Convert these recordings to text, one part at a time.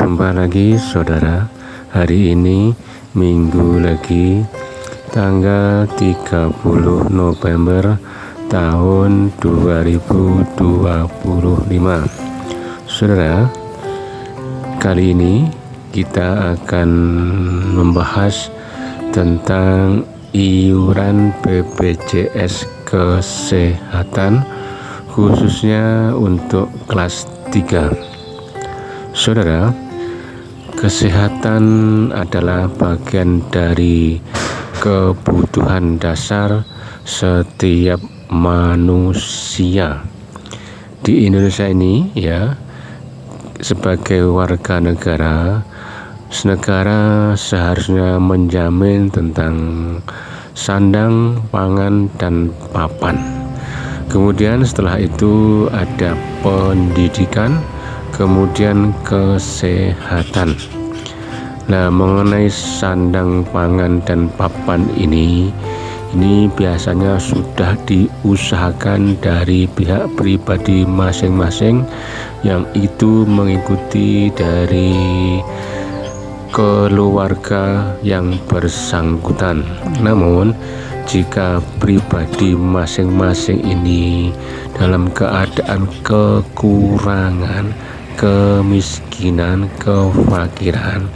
Jumpa lagi saudara. Hari ini Minggu lagi, tanggal 30 November tahun 2025. Saudara, kali ini kita akan membahas tentang iuran BPJS Kesehatan khususnya untuk kelas 3. Saudara, kesehatan adalah bagian dari kebutuhan dasar setiap manusia. Di Indonesia ini ya, sebagai warga negara seharusnya menjamin tentang sandang, pangan, dan papan. Kemudian setelah itu ada pendidikan, kemudian kesehatan. Nah, mengenai sandang, pangan, dan papan ini biasanya sudah diusahakan dari pihak pribadi masing-masing, yang itu mengikuti dari keluarga yang bersangkutan. Namun jika pribadi masing-masing ini dalam keadaan kekurangan, kemiskinan, kefakiran,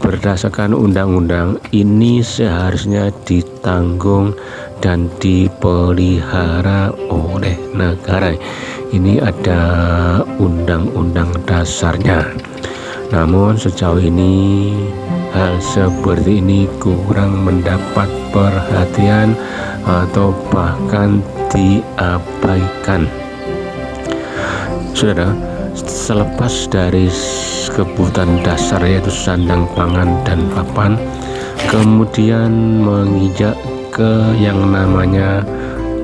berdasarkan undang-undang ini seharusnya ditanggung dan dipelihara oleh negara. Ini ada undang-undang dasarnya. Namun sejauh ini hal seperti ini kurang mendapat perhatian atau bahkan diabaikan. Saudara, selepas dari kebutuhan dasar yaitu sandang, pangan, dan papan, kemudian menginjak ke yang namanya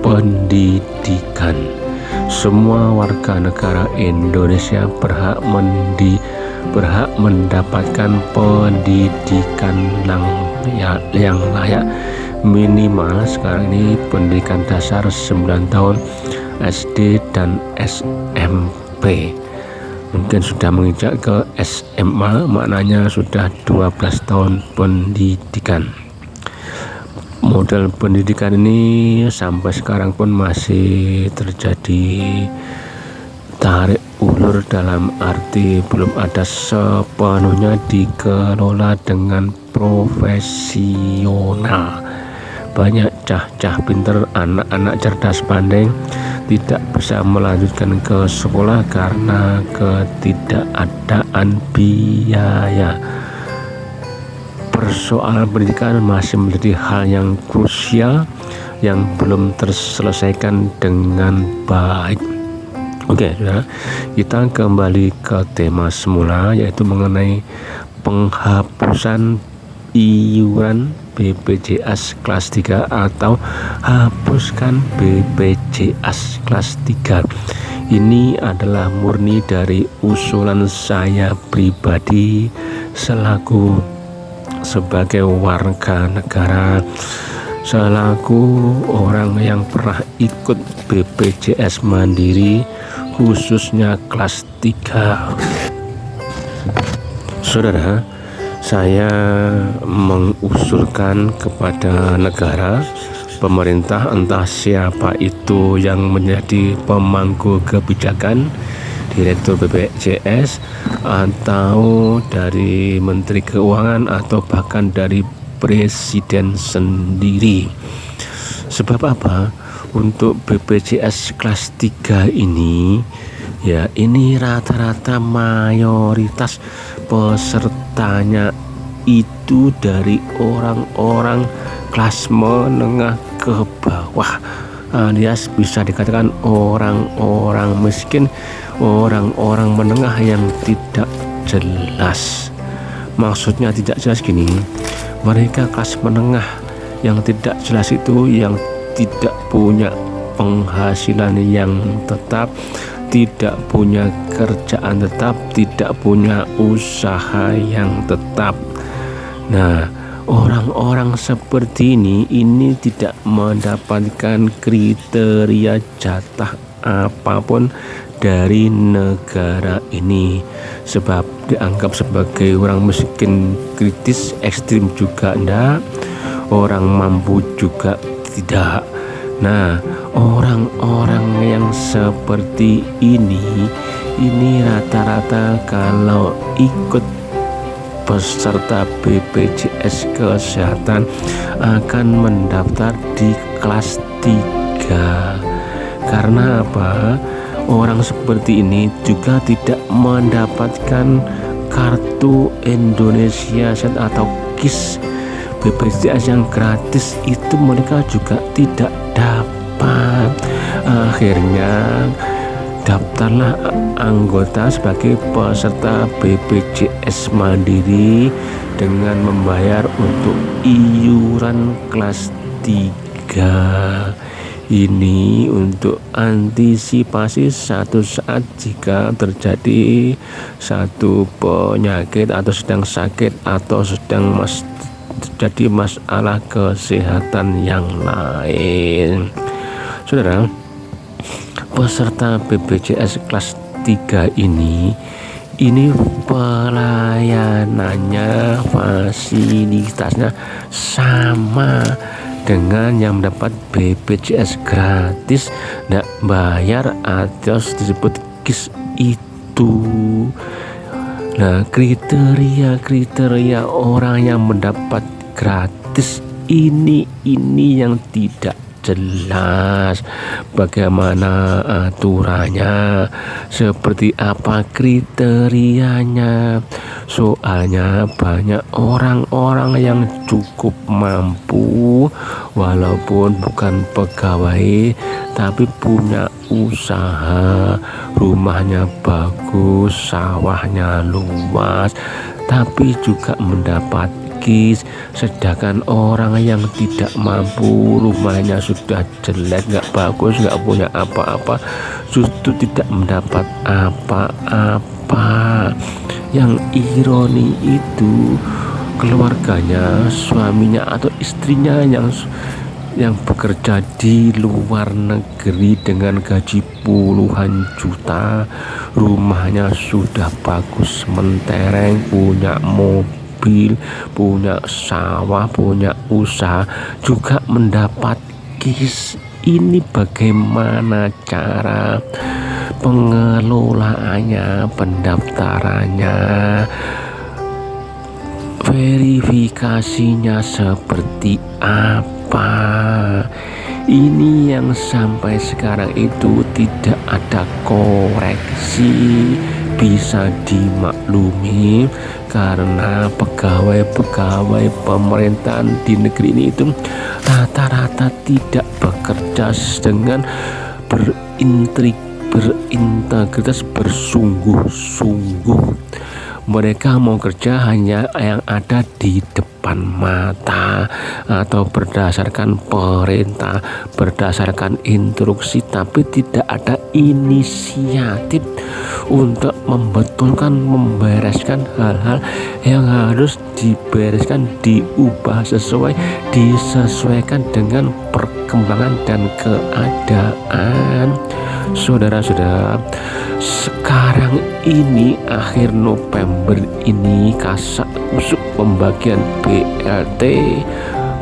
pendidikan. Semua warga negara Indonesia berhak mendapatkan pendidikan yang layak. Minimal sekarang ini pendidikan dasar 9 tahun SD dan SMP. Mungkin sudah menginjak ke SMA, maknanya sudah 12 tahun pendidikan. Model pendidikan ini sampai sekarang pun masih terjadi tarik ulur, dalam arti belum ada sepenuhnya dikelola dengan profesional. Banyak cah-cah pinter, anak-anak cerdas pandai tidak bisa melanjutkan ke sekolah karena ketidakadaan biaya. Persoalan pendidikan masih menjadi hal yang krusial yang belum terselesaikan dengan baik. Oke, ya. Kita kembali ke tema semula, yaitu mengenai penghapusan iuran BPJS kelas 3 atau hapuskan BPJS kelas 3. Ini adalah murni dari usulan saya pribadi selaku sebagai warga negara, selaku orang yang pernah ikut BPJS Mandiri khususnya kelas 3. Saudara, saya mengusulkan kepada negara, pemerintah, entah siapa itu yang menjadi pemangku kebijakan, Direktur BPJS atau dari Menteri Keuangan atau bahkan dari Presiden sendiri. Sebab apa? Untuk BPJS kelas 3 ini ya, ini rata-rata mayoritas pesertanya itu dari orang-orang kelas menengah ke bawah, alias bisa dikatakan orang-orang miskin, orang-orang menengah yang tidak jelas. Maksudnya tidak jelas gini, mereka kelas menengah yang tidak jelas itu yang tidak punya penghasilan yang tetap, tidak punya kerjaan tetap, tidak punya usaha yang tetap. Nah, orang-orang seperti ini tidak mendapatkan kriteria jatah apapun dari negara ini, sebab dianggap sebagai orang miskin kritis ekstrim juga enggak, orang mampu juga tidak. Nah, orang-orang yang seperti ini rata-rata kalau ikut peserta BPJS Kesehatan akan mendaftar di kelas 3. Karena apa? Orang seperti ini juga tidak mendapatkan kartu Indonesia Sehat atau KIS BPJS yang gratis, itu mereka juga tidak dapat. Akhirnya daftarlah anggota sebagai peserta BPJS Mandiri dengan membayar untuk iuran kelas 3. Ini untuk antisipasi satu saat jika terjadi satu penyakit atau sedang sakit atau sedang terjadi masalah kesehatan yang lain. Saudara, peserta BPJS kelas 3 ini pelayanannya, fasilitasnya sama dengan yang mendapat BPJS gratis, tidak bayar atau disebut KIS itu. Nah, kriteria orang yang mendapat gratis ini yang tidak jelas. Bagaimana aturannya, seperti apa kriterianya. Soalnya banyak orang-orang yang cukup mampu, walaupun bukan pegawai tapi punya usaha, rumahnya bagus, sawahnya luas, tapi juga mendapat KIS. Sedangkan orang yang tidak mampu, rumahnya sudah jelek, gak bagus, gak punya apa-apa, justru tidak mendapat apa-apa. Yang ironi itu keluarganya, suaminya atau istrinya yang bekerja di luar negeri dengan gaji puluhan juta, rumahnya sudah bagus mentereng, punya mobil, punya sawah, punya usaha, juga mendapat KIS. Ini bagaimana cara pengelolaannya, pendaftarannya, verifikasinya seperti apa? Ini yang sampai sekarang itu tidak ada koreksi. Bisa dimaklumi karena pegawai-pegawai pemerintahan di negeri ini itu rata-rata tidak bekerja dengan berintegritas, bersungguh-sungguh. Mereka mau kerja hanya yang ada di depan mata atau berdasarkan perintah, berdasarkan instruksi, tapi tidak ada inisiatif untuk membetulkan, membereskan hal-hal yang harus dibereskan, diubah disesuaikan dengan perkembangan dan keadaan. Saudara-saudara, sekarang ini akhir November ini kasak kusuk pembagian BLT,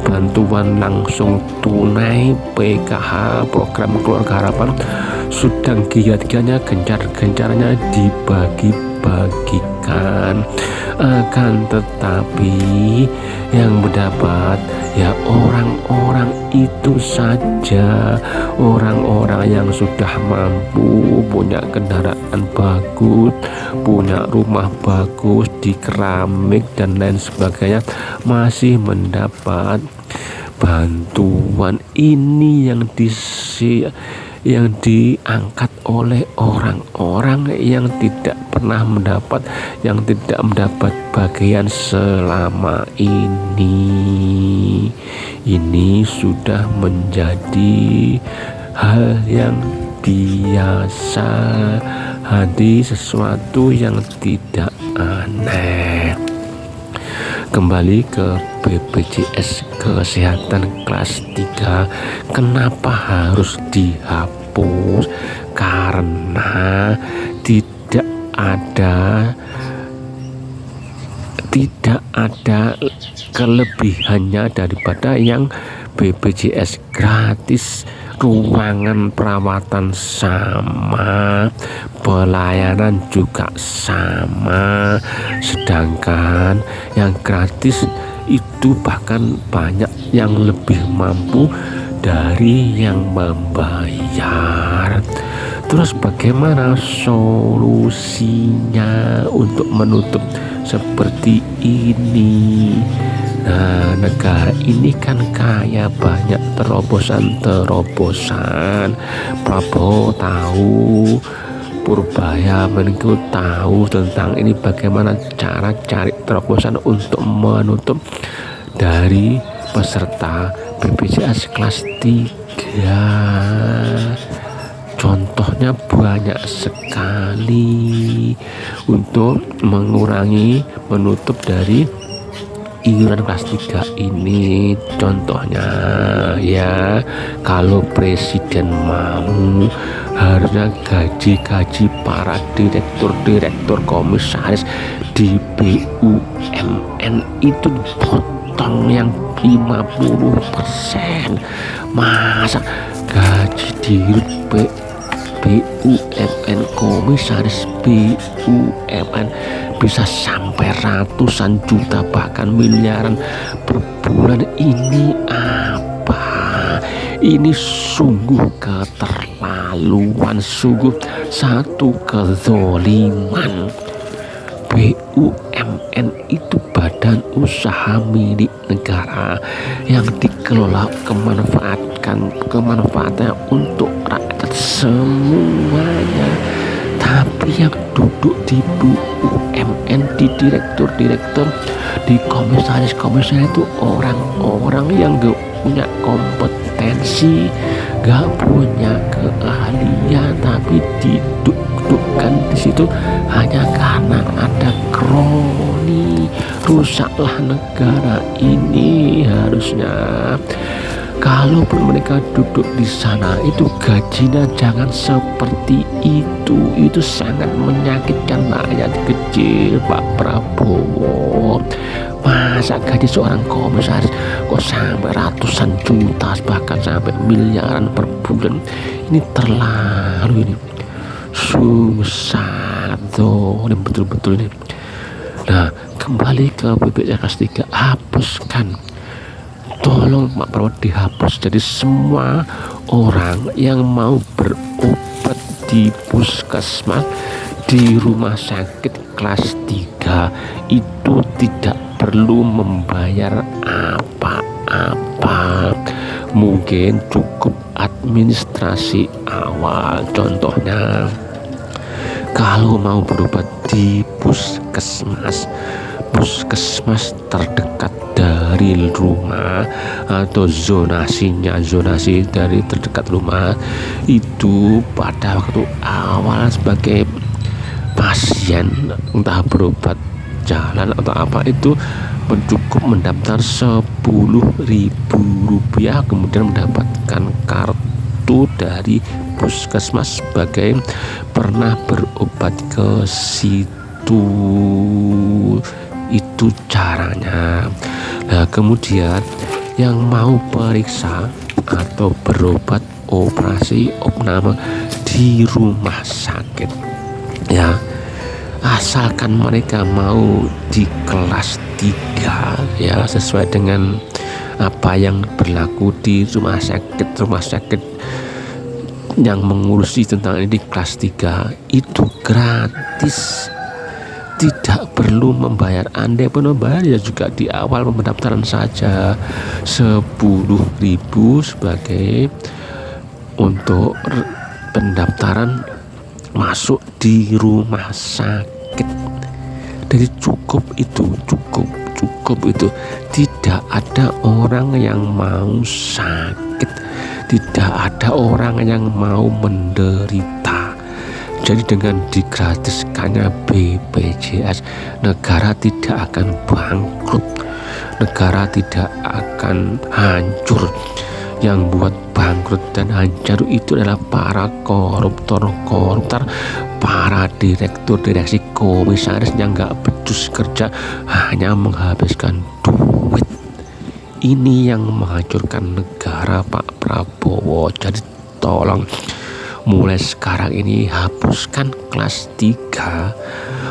bantuan langsung tunai, PKH, program keluarga harapan, sedang giat-giatnya, gencar-gencarnya dibagi-bagikan. Akan tetapi yang mendapat ya orang-orang itu saja, orang-orang yang sudah mampu, punya kendaraan bagus, punya rumah bagus di keramik dan lain sebagainya, masih mendapat bantuan. Ini yang diangkat oleh orang-orang yang tidak pernah mendapat, yang tidak mendapat bagian selama ini. Ini sudah menjadi hal yang biasa, sesuatu yang tidak aneh. Kembali ke BPJS Kesehatan kelas 3, kenapa harus dihapus? karena tidak ada kelebihannya daripada yang BPJS gratis. Ruangan perawatan sama, pelayanan juga sama, sedangkan yang gratis itu bahkan banyak yang lebih mampu dari yang membayar. Terus bagaimana solusinya untuk menutup seperti ini? Nah, negara ini kan kaya banyak terobosan. Prabowo tahu, Purbaya Menko tahu tentang ini, bagaimana cara cari terobosan untuk menutup dari peserta BPJS kelas 3. Contohnya banyak sekali untuk menutup dari iuran kelas 3 ini. Contohnya ya, kalau presiden mau, harusnya gaji para direktur komisaris di BUMN itu potong yang 50%. Masa gaji dirut BUMN, komisaris BUMN bisa sampai ratusan juta bahkan miliaran per bulan? Ini apa? Ini sungguh keterlaluan, sungguh satu kezoliman. BUMN itu badan usaha milik negara yang dikelola kemanfaatannya untuk rakyat semuanya. Tapi yang duduk di BUMN, di direktur, di komisaris itu orang-orang yang gak punya kompetensi, gak punya keahlian, tapi didudukkan di situ hanya karena ada kroni. Rusaklah negara ini. Harusnya kalaupun mereka duduk di sana, itu gajinya jangan seperti itu. Itu sangat menyakitkan rakyat kecil, Pak Prabowo. Masa gaji seorang komisaris kok sampai ratusan juta, bahkan sampai miliaran per bulan? Ini terlalu, ini susah tuh, ini betul-betul ini. Nah, kembali ke BPJS kelas 3, hapuskan. Tolong Pak Prabowo dihapus. Jadi semua orang yang mau berobat di puskesmas, di rumah sakit kelas 3 itu tidak perlu membayar apa-apa. Mungkin cukup administrasi awal. Contohnya, kalau mau berobat di puskesmas terdekat dari rumah, atau zonasi dari terdekat rumah, itu pada waktu awal sebagai pasien, entah berobat jalan atau apa, itu cukup mendaftar Rp10.000, kemudian mendapatkan kartu dari puskesmas sebagai pernah berobat ke situ. Itu caranya. Nah, kemudian yang mau periksa atau berobat operasi opname di rumah sakit, ya, asalkan mereka mau di kelas 3, ya, sesuai dengan apa yang berlaku di rumah sakit yang mengurusi tentang ini di kelas 3 itu gratis, tidak perlu membayar. Andai pun membayar, ya juga di awal pendaftaran saja Rp10.000 sebagai untuk pendaftaran masuk di rumah sakit. Jadi cukup itu. Tidak ada orang yang mau sakit, tidak ada orang yang mau menderita. Jadi dengan digratiskannya BPJS, negara tidak akan bangkrut, negara tidak akan hancur. Yang buat bangkrut dan hancur itu adalah para koruptor, para direktur, direksi, komisaris yang nggak becus kerja, hanya menghabiskan duit. Ini yang menghancurkan negara, Pak Prabowo. Jadi tolong mulai sekarang ini hapuskan kelas 3.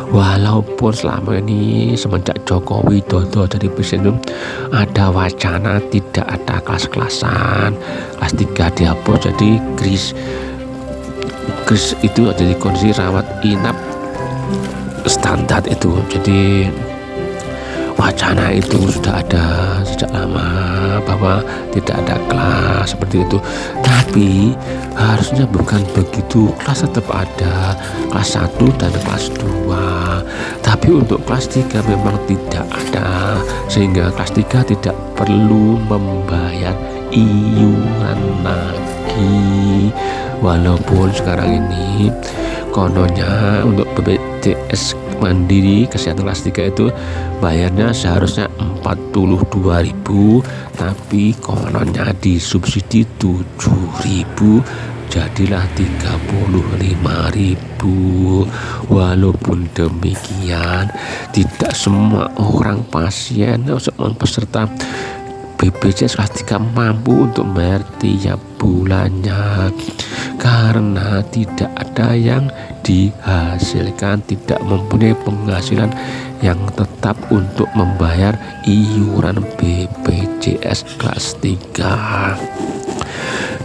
Walaupun selama ini semenjak Joko Widodo jadi presiden ada wacana tidak ada kelas-kelasan, kelas 3 dihapus, jadi kris itu jadi kondisi rawat inap standar itu. Jadi wacana itu sudah ada sejak lama bahwa tidak ada kelas seperti itu, tapi harusnya bukan begitu. Kelas tetap ada, kelas 1 dan kelas 2, tapi untuk kelas 3 memang tidak ada, sehingga kelas 3 tidak perlu membayar iuran lagi. Walaupun sekarang ini kononnya untuk BPJS Mandiri kesehatan kelas 3 itu bayarnya seharusnya 42.000, tapi kononnya disubsidi 7.000, jadilah 35.000. Walaupun demikian, tidak semua orang pasien peserta BPJS kelas 3 mampu untuk membayar tiap bulannya, karena tidak ada yang dihasilkan, tidak mempunyai penghasilan yang tetap untuk membayar iuran BPJS kelas 3.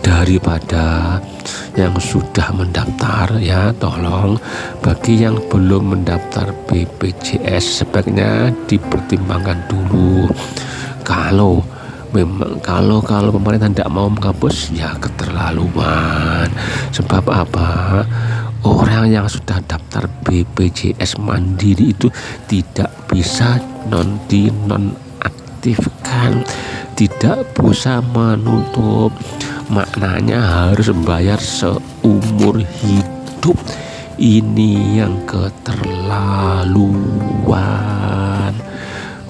Daripada yang sudah mendaftar, ya tolong bagi yang belum mendaftar BPJS sebaiknya dipertimbangkan dulu. Kalau pemerintah tidak mau menghapus, ya keterlaluan. Sebab apa? Orang yang sudah daftar BPJS Mandiri itu tidak bisa dinonaktifkan, tidak bisa menutup. Maknanya harus membayar seumur hidup. Ini yang keterlaluan.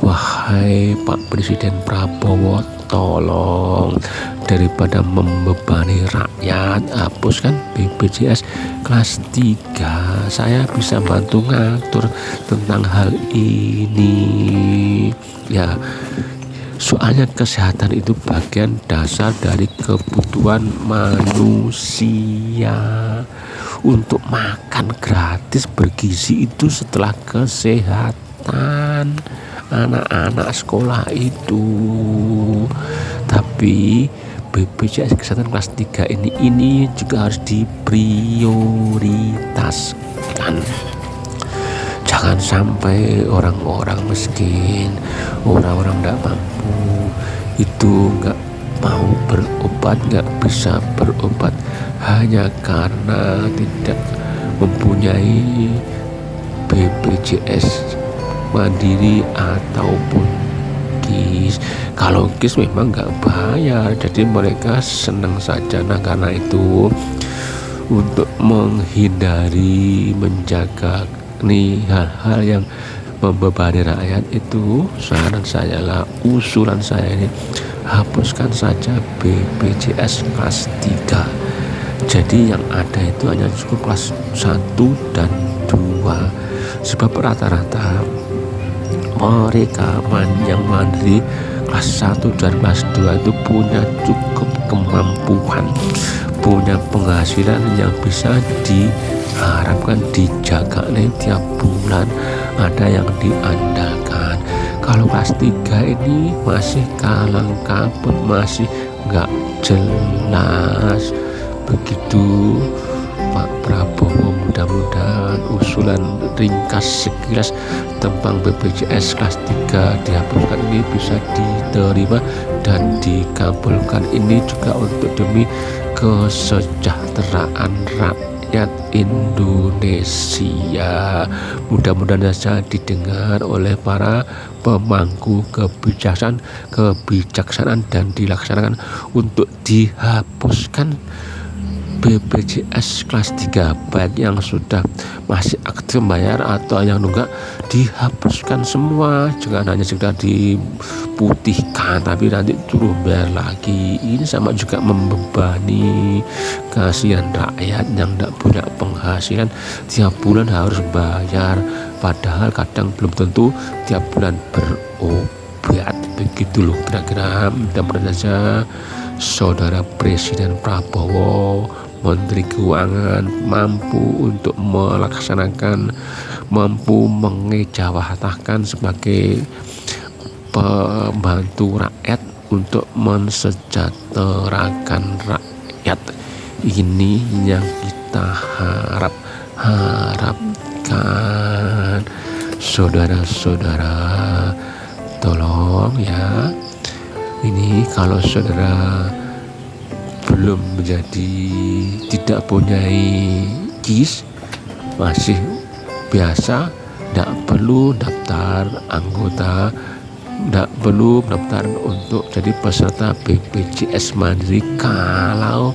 Wahai Pak Presiden Prabowo, tolong daripada membebani rakyat, hapuskan BPJS kelas 3. Saya bisa bantu ngatur tentang hal ini. Ya, soalnya kesehatan itu bagian dasar dari kebutuhan manusia. Untuk makan gratis bergizi itu setelah kesehatan anak-anak sekolah itu. Tapi BPJS kesehatan kelas 3 ini juga harus diprioritaskan. Jangan sampai orang-orang miskin, orang-orang tidak mampu itu nggak mau berobat, nggak bisa berobat hanya karena tidak mempunyai BPJS Mandiri ataupun KIS. Kalau KIS memang nggak bayar, jadi mereka senang saja. Nah, karena itu untuk menghindari menjaga nih hal-hal yang membebani rakyat itu, saran saya lah, usulan saya ini, hapuskan saja BPJS kelas 3. Jadi yang ada itu hanya cukup kelas 1 dan 2. Sebab rata-rata mereka yang mandiri kelas 1 dan kelas 2 itu punya cukup kemampuan, punya penghasilan yang bisa diharapkan dijaga nih tiap bulan, ada yang diandalkan. Kalau kelas 3 ini masih kalang kabut, masih nggak jelas. Begitu Pak Prabowo, mudah-mudahan usulan ringkas sekilas tentang BPJS kelas 3 dihapuskan ini bisa diterima dan dikabulkan. Ini juga untuk demi kesejahteraan rakyat Indonesia. Mudah-mudahan saja didengar oleh para pemangku kebijaksanaan dan dilaksanakan untuk dihapuskan BPJS kelas 3 baik yang sudah masih aktif bayar atau yang enggak dihapuskan semua, jangan hanya sekedar diputihkan tapi nanti turun bayar lagi. Ini sama juga membebani, kasihan rakyat yang tidak punya penghasilan tiap bulan harus bayar, padahal kadang belum tentu tiap bulan berobat. Begitu loh kira-kira. Mudah-mudahan saja Saudara Presiden Prabowo, Menteri Keuangan mampu untuk melaksanakan, mampu mengejawantahkan sebagai pembantu rakyat untuk mensejahterakan rakyat. Ini yang kita harapkan. Saudara-saudara, tolong ya, ini kalau saudara belum menjadi, tidak punya KIS, masih biasa, tidak perlu daftar anggota, tidak perlu daftar untuk jadi peserta BPJS Mandiri kalau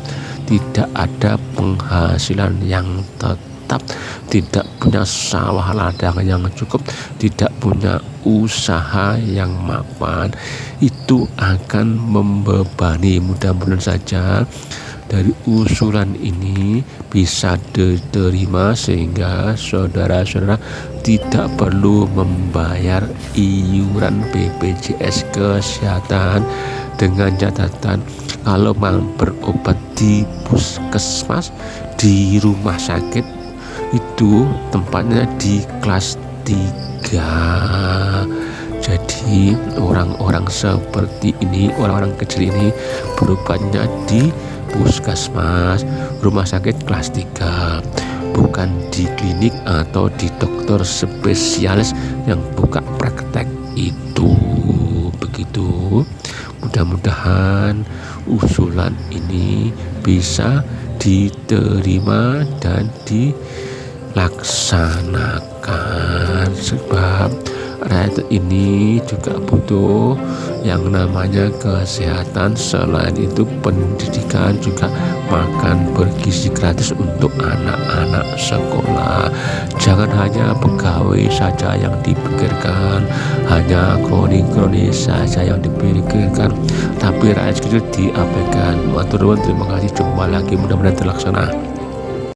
tidak ada penghasilan yang tetap, tidak punya sawah ladang yang cukup, tidak punya usaha yang mapan. Itu akan membebani. Mudah-mudahan saja dari usulan ini bisa diterima sehingga saudara-saudara tidak perlu membayar iuran BPJS Kesehatan, dengan catatan kalau mau berobat di puskesmas, di rumah sakit, itu tempatnya di kelas 3. Jadi orang-orang seperti ini, orang-orang kecil ini berobatnya di puskesmas, rumah sakit kelas 3, bukan di klinik atau di dokter spesialis yang buka praktek itu. Begitu. Mudah-mudahan usulan ini bisa diterima dan dilaksanakan, sebab rakyat ini juga butuh yang namanya kesehatan. Selain itu pendidikan, juga makan bergizi gratis untuk anak-anak sekolah. Jangan hanya pegawai saja yang dipikirkan, hanya kronis saja yang dipikirkan, tapi rakyat kecil diabaikan. Matur nuwun, terima kasih, jumpa lagi, mudah-mudahan terlaksana.